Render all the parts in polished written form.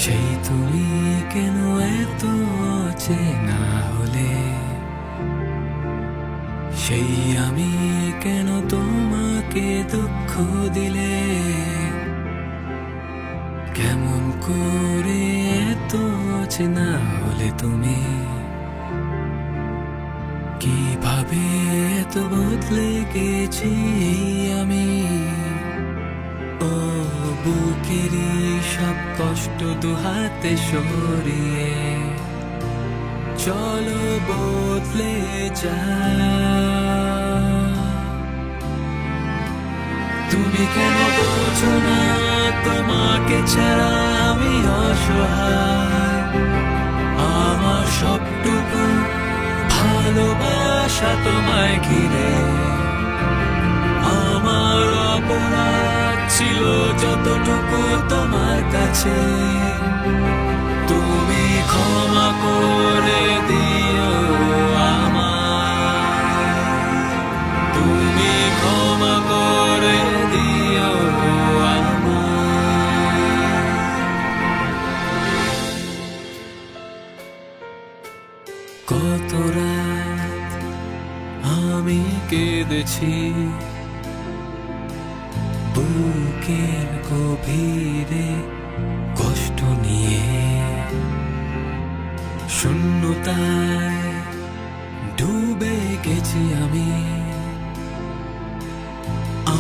সেই তুমি কেন এত অচেনা হলে, সেই আমি কেন তোমাকে দুঃখ দিলে, কেমন করে এত অচেনা হলে তুমি, কিভাবে এত বদলে গেছি আমি। ও বুকেরই সব কষ্ট দুহাতে সরিয়ে চলো বদলে যাই। তুমি কেন বোঝো না তোমাকে ছাড়া আমি অসহায়, আমার সবটুকু ভালোবাসা তোমায় ঘিরে, আমার অপরাধ ছিল যতটুকু তোমার কাছে, তুমি ক্ষমা করে দিও আমায়, তুমি ক্ষমা করে দিও আমায়। কত রাত আমি কেঁদেছি বুকের গভীরে কষ্ট নিয়ে, শূন্যতায় ডুবে গেছি আমি।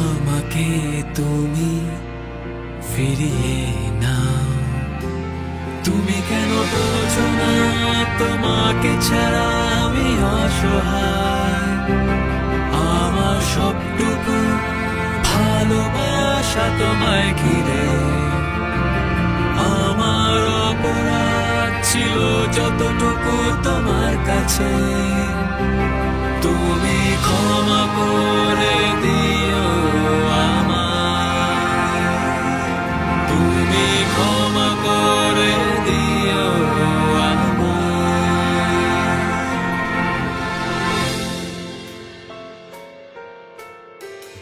আমাকে তুমি ফিরিয়ে নাও, তুমি কেন বোঝো না তোমাকে ছাড়া আমি অসহায়, আমার সবটুকু ভালোবাসা তোমায় ঘিরে, আমার অপরাধ ছিল যতটুকু তোমার কাছে, তুমি ক্ষমা করে দিও আমায়, তুমি ক্ষমা করে দিও আমায়।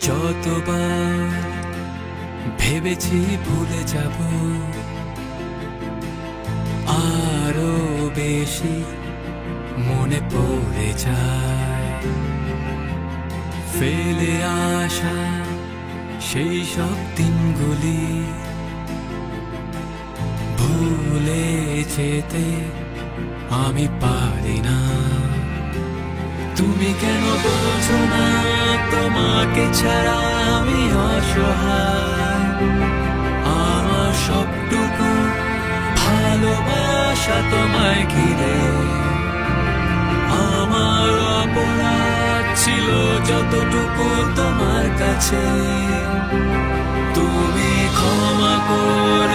যতবার ভেবেছি ভুলে যাব, আরো বেশি মনে পড়ে যায় ফেলে আসা সেই সব দিনগুলি, ভুলে যেতে আমি পারি না। তুমি কেন বোঝো না তোমাকে ছাড়া আমি অসহায়, আমার সবটুকু ভালোবাসা তোমায় ঘিরে, আমার অপরাধ ছিল যতটুকু তোমার কাছে, তুমি ক্ষমা করে